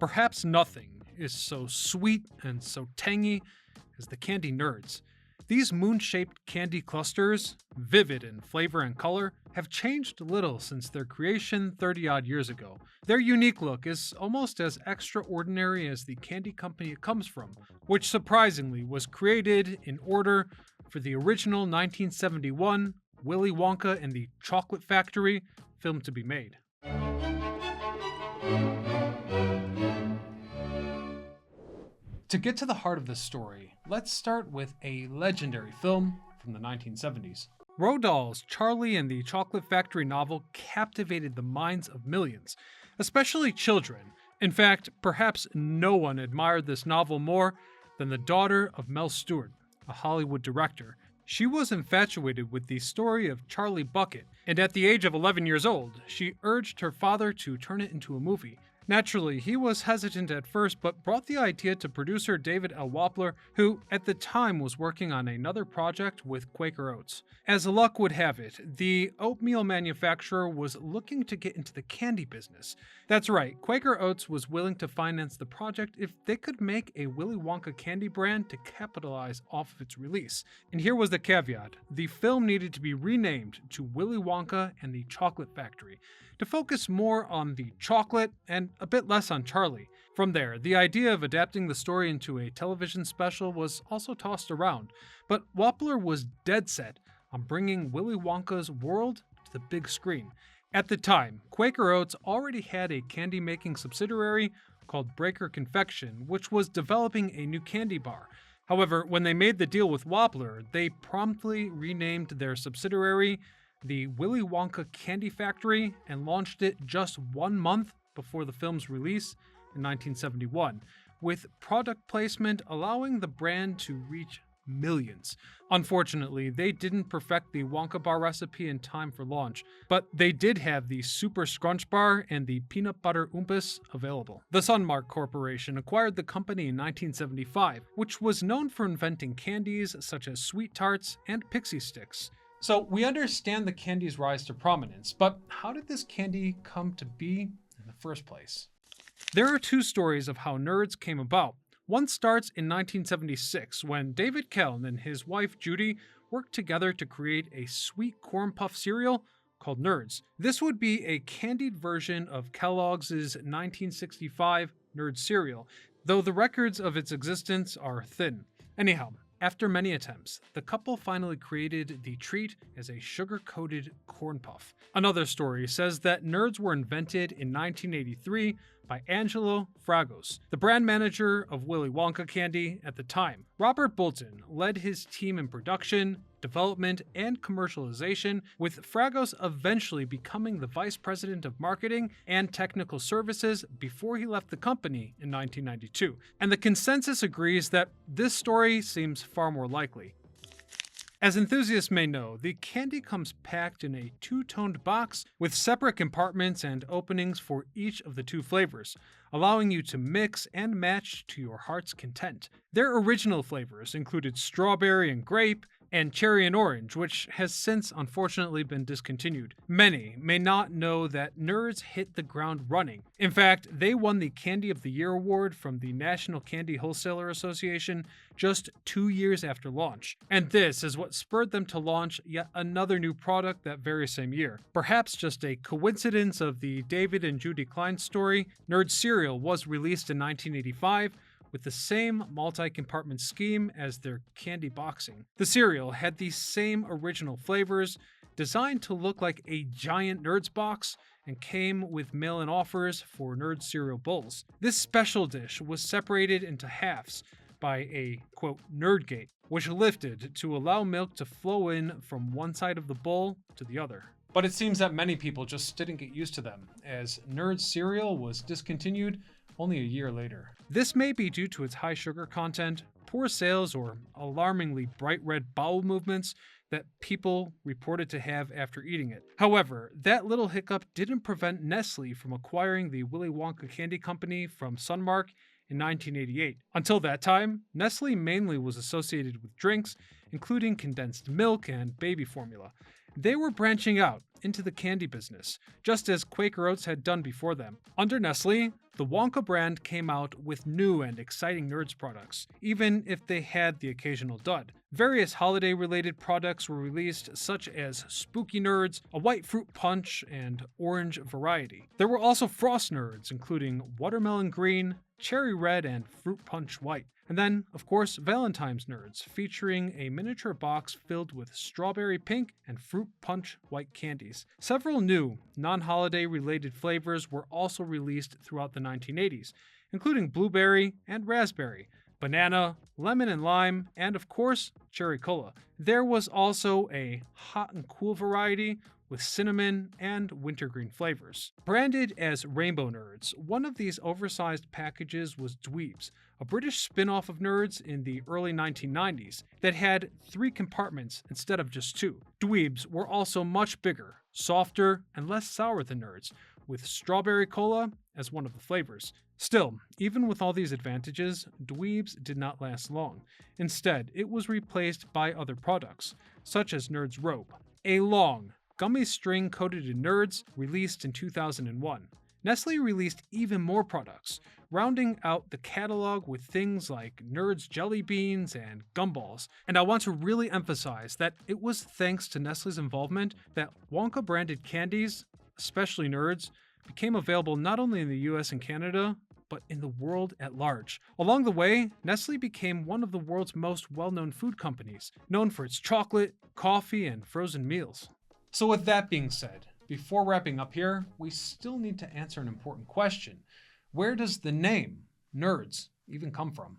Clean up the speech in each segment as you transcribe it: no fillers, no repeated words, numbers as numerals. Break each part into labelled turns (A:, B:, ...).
A: Perhaps nothing is so sweet and so tangy as the candy nerds. These moon-shaped candy clusters, vivid in flavor and color, have changed little since their creation 30-odd years ago. Their unique look is almost as extraordinary as the candy company it comes from, which surprisingly was created in order for the original 1971 Willy Wonka and the Chocolate Factory film to be made. To get to the heart of this story, let's start with a legendary film from the 1970s. Roald Dahl's Charlie and the Chocolate Factory novel captivated the minds of millions, especially children. In fact, perhaps no one admired this novel more than the daughter of Mel Stewart, a Hollywood director. She was infatuated with the story of Charlie Bucket, and at the age of 11 years old, she urged her father to turn it into a movie. Naturally, he was hesitant at first, but brought the idea to producer David L. Wappler, who at the time was working on another project with Quaker Oats. As luck would have it, the oatmeal manufacturer was looking to get into the candy business. That's right, Quaker Oats was willing to finance the project if they could make a Willy Wonka candy brand to capitalize off of its release. And here was the caveat: the film needed to be renamed to Willy Wonka and the Chocolate Factory, to focus more on the chocolate and a bit less on Charlie. From there, the idea of adapting the story into a television special was also tossed around, but Wappler was dead set on bringing Willy Wonka's world to the big screen. At the time, Quaker Oats already had a candy-making subsidiary called Breaker Confection, which was developing a new candy bar. However, when they made the deal with Wappler, they promptly renamed their subsidiary the Willy Wonka Candy Factory and launched it just 1 month before the film's release in 1971, with product placement allowing the brand to reach millions. Unfortunately, they didn't perfect the Wonka bar recipe in time for launch, but they did have the Super Scrunch Bar and the Peanut Butter Oompas available. The Sunmark Corporation acquired the company in 1975, which was known for inventing candies such as Sweet Tarts and Pixie Sticks. So we understand the candy's rise to prominence, but how did this candy come to be in the first place? There are two stories of how nerds came about. One starts in 1976 when David Kelln and his wife Judy worked together to create a sweet corn puff cereal called Nerds. This would be a candied version of Kellogg's 1965 Nerds cereal, though the records of its existence are thin. Anyhow, after many attempts, the couple finally created the treat as a sugar-coated corn puff. Another story says that Nerds were invented in 1983 by Angelo Fragos, the brand manager of Willy Wonka Candy at the time. Robert Bolton led his team in production, development, and commercialization, with Fragos eventually becoming the vice president of marketing and technical services before he left the company in 1992. And the consensus agrees that this story seems far more likely. As enthusiasts may know, the candy comes packed in a two-toned box with separate compartments and openings for each of the two flavors, allowing you to mix and match to your heart's content. Their original flavors included strawberry and grape, and cherry and orange, which has since unfortunately been discontinued. Many may not know that Nerds hit the ground running. In fact, they won the Candy of the Year award from the National Candy Wholesaler Association just 2 years after launch. And this is what spurred them to launch yet another new product that very same year. Perhaps just a coincidence of the David and Judy Klein story, Nerds cereal was released in 1985, with the same multi-compartment scheme as their candy boxing. The cereal had the same original flavors, designed to look like a giant Nerds box, and came with mail-in offers for Nerds cereal bowls. This special dish was separated into halves by a, quote, nerd gate, which lifted to allow milk to flow in from one side of the bowl to the other. But it seems that many people just didn't get used to them, as Nerds cereal was discontinued only a year later. This may be due to its high sugar content, poor sales, or alarmingly bright red bowel movements that people reported to have after eating it. However, that little hiccup didn't prevent Nestle from acquiring the Willy Wonka Candy Company from Sunmark in 1988. Until that time, Nestle mainly was associated with drinks, including condensed milk and baby formula. They were branching out, into the candy business, just as Quaker Oats had done before them. Under Nestle, the Wonka brand came out with new and exciting Nerds products, even if they had the occasional dud. Various holiday-related products were released, such as Spooky Nerds, a white fruit punch, and orange variety. There were also Frost Nerds, including watermelon green, cherry red, and fruit punch white. And then, of course, Valentine's Nerds, featuring a miniature box filled with strawberry pink and fruit punch white candies. Several new, non-holiday related flavors were also released throughout the 1980s, including blueberry and raspberry, banana, lemon and lime, and of course, cherry cola. There was also a hot and cool variety with cinnamon and wintergreen flavors. Branded as Rainbow Nerds, one of these oversized packages was Dweebs, a British spin-off of Nerds in the early 1990s that had 3 compartments instead of just 2. Dweebs were also much bigger, softer, and less sour than Nerds, with strawberry cola as one of the flavors. Still, even with all these advantages, Dweebs did not last long. Instead, it was replaced by other products, such as Nerds Rope, a long, gummy string coated in Nerds, released in 2001. Nestle released even more products, rounding out the catalog with things like Nerds jelly beans and gumballs. And I want to really emphasize that it was thanks to Nestle's involvement that Wonka branded candies, especially Nerds, became available not only in the US and Canada, but in the world at large. Along the way, Nestle became one of the world's most well-known food companies, known for its chocolate, coffee, and frozen meals. So with that being said, before wrapping up here, we still need to answer an important question. Where does the name, Nerds, even come from?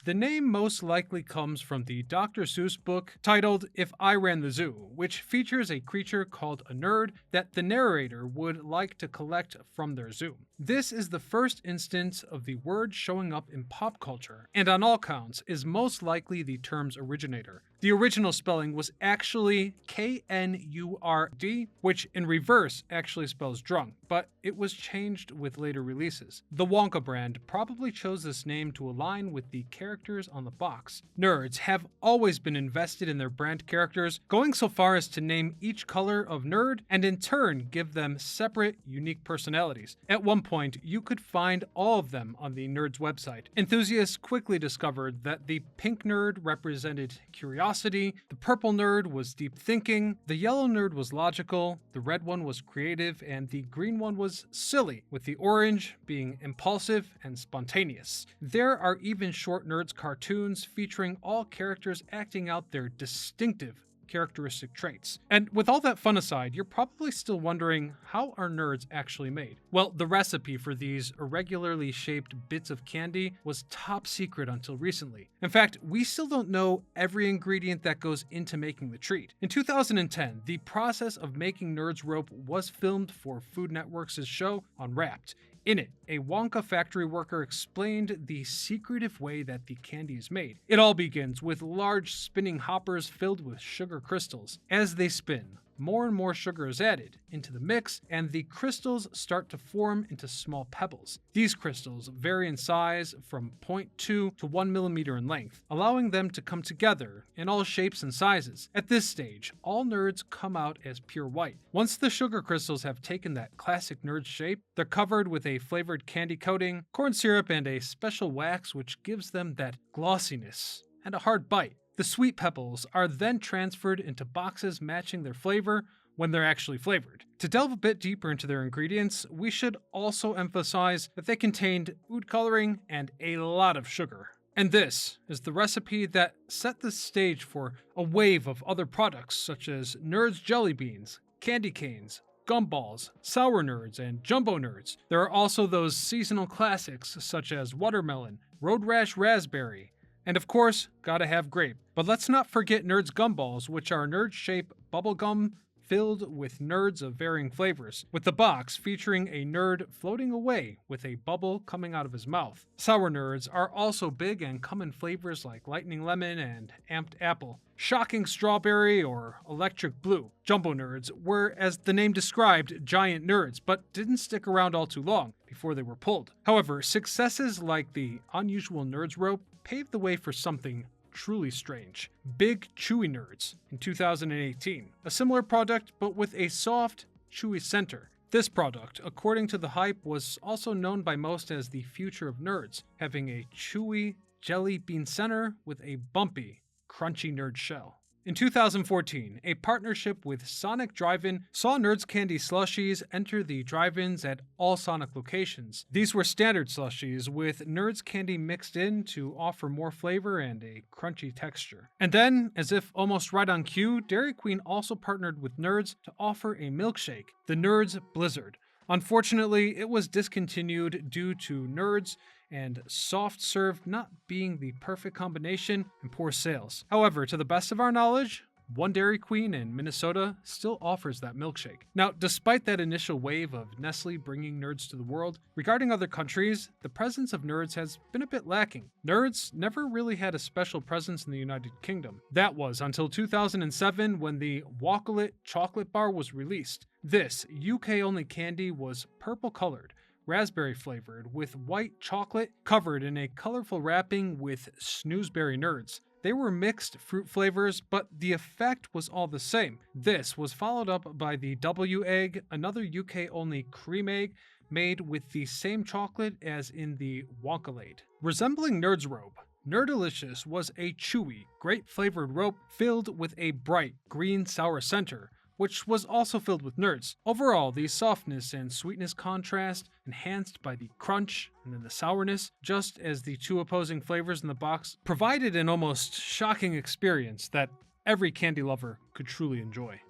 A: The name most likely comes from the Dr. Seuss book titled If I Ran the Zoo, which features a creature called a nerd that the narrator would like to collect from their zoo. This is the first instance of the word showing up in pop culture, and on all counts is most likely the term's originator. The original spelling was actually K-N-U-R-D, which in reverse actually spells drunk, but it was changed with later releases. The Wonka brand probably chose this name to align with the characters on the box. Nerds have always been invested in their brand characters, going so far as to name each color of nerd and in turn give them separate, unique personalities. At one point, you could find all of them on the Nerds website. Enthusiasts quickly discovered that the pink nerd represented curiosity, the purple nerd was deep thinking, the yellow nerd was logical, the red one was creative, and the green one was silly, with the orange being impulsive and spontaneous. There are even short Nerds cartoons featuring all characters acting out their distinctive characteristic traits. And with all that fun aside, you're probably still wondering, how are Nerds actually made? Well, the recipe for these irregularly shaped bits of candy was top secret until recently. In fact, we still don't know every ingredient that goes into making the treat. In 2010, the process of making Nerds Rope was filmed for Food Network's show Unwrapped. In it, a Wonka factory worker explained the secretive way that the candy is made. It all begins with large spinning hoppers filled with sugar crystals. As they spin, more and more sugar is added into the mix, and the crystals start to form into small pebbles. These crystals vary in size from 0.2 to 1 millimeter in length, allowing them to come together in all shapes and sizes. At this stage, all Nerds come out as pure white. Once the sugar crystals have taken that classic Nerd shape, they're covered with a flavored candy coating, corn syrup, and a special wax which gives them that glossiness and a hard bite. The sweet pebbles are then transferred into boxes matching their flavor when they're actually flavored. To delve a bit deeper into their ingredients, we should also emphasize that they contained food coloring and a lot of sugar. And this is the recipe that set the stage for a wave of other products such as Nerds jelly beans, candy canes, gumballs, sour Nerds, and jumbo Nerds. There are also those seasonal classics such as watermelon, road rash raspberry, and of course, gotta have grape. But let's not forget Nerds gumballs, which are nerd-shaped bubblegum filled with Nerds of varying flavors, with the box featuring a nerd floating away with a bubble coming out of his mouth. Sour Nerds are also big and come in flavors like lightning lemon and amped apple, shocking strawberry, or electric blue. Jumbo Nerds were, as the name described, giant nerds, but didn't stick around all too long before they were pulled. However, successes like the unusual Nerds rope paved the way for something truly strange. Big Chewy Nerds in 2018. A similar product, but with a soft, chewy center. This product, according to the hype, was also known by most as the future of nerds, having a chewy jelly bean center with a bumpy, crunchy nerd shell. In 2014, a partnership with Sonic Drive-In saw Nerds Candy slushies enter the drive-ins at all Sonic locations. These were standard slushies with Nerds Candy mixed in to offer more flavor and a crunchy texture. And then, as if almost right on cue, Dairy Queen also partnered with Nerds to offer a milkshake, the Nerds Blizzard. Unfortunately, it was discontinued due to Nerds and soft serve not being the perfect combination and poor sales. However, to the best of our knowledge, one Dairy Queen in Minnesota still offers that milkshake. Now, despite that initial wave of Nestle bringing Nerds to the world, regarding other countries, the presence of Nerds has been a bit lacking. Nerds never really had a special presence in the United Kingdom. That was until 2007 when the Wokalit chocolate bar was released. This UK-only candy was purple colored, raspberry flavored, with white chocolate covered in a colorful wrapping with snoozeberry nerds. They were mixed fruit flavors, but the effect was all the same. This was followed up by the W Egg, another UK-only cream egg made with the same chocolate as in the Wonkalade. Resembling Nerds Rope, Nerdalicious was a chewy, grape-flavored rope filled with a bright green sour center, which was also filled with nerds. Overall, the softness and sweetness contrast, enhanced by the crunch and then the sourness, just as the two opposing flavors in the box, provided an almost shocking experience that every candy lover could truly enjoy.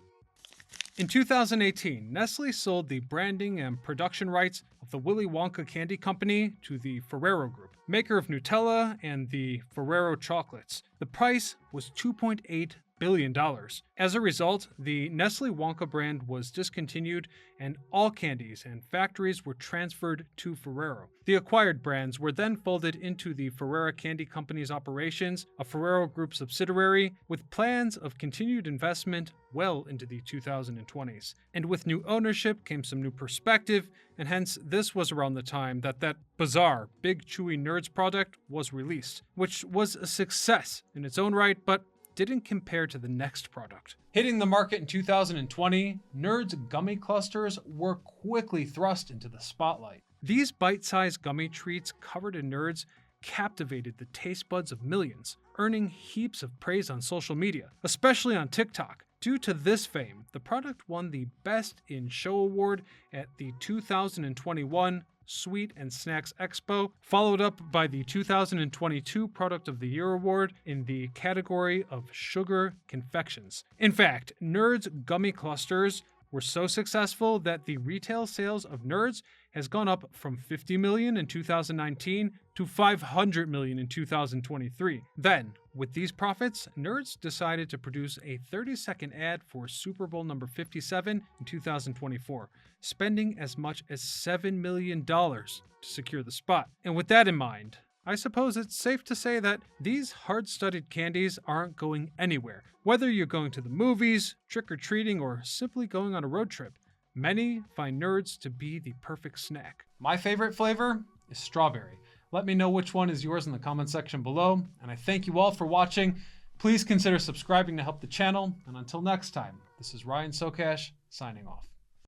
A: In 2018, Nestle sold the branding and production rights of the Willy Wonka Candy Company to the Ferrero Group, maker of Nutella and the Ferrero chocolates. The price was $2.8 billion. As a result, the Nestle Wonka brand was discontinued and all candies and factories were transferred to Ferrero. The acquired brands were then folded into the Ferrero Candy Company's operations, a Ferrero Group subsidiary, with plans of continued investment well into the 2020s. And with new ownership came some new perspective, and hence this was around the time that bizarre Big Chewy Nerds product was released, which was a success in its own right, but didn't compare to the next product. Hitting the market in 2020, Nerds gummy clusters were quickly thrust into the spotlight. These bite-sized gummy treats covered in Nerds captivated the taste buds of millions, earning heaps of praise on social media, especially on TikTok. Due to this fame, the product won the Best in Show award at the 2021 Sweet and Snacks Expo, followed up by the 2022 Product of the Year Award in the category of Sugar Confections. In fact, Nerds gummy clusters were so successful that the retail sales of Nerds has gone up from $50 million in 2019 to $500 million in 2023. Then, with these profits, Nerds decided to produce a 30-second ad for Super Bowl number 57 in 2024, spending as much as $7 million to secure the spot. And with that in mind, I suppose it's safe to say that these hard-studded candies aren't going anywhere. Whether you're going to the movies, trick-or-treating, or simply going on a road trip, many find Nerds to be the perfect snack. My favorite flavor is strawberry. Let me know which one is yours in the comment section below, and I thank you all for watching. Please consider subscribing to help the channel, and until next time, this is Ryan Socash signing off.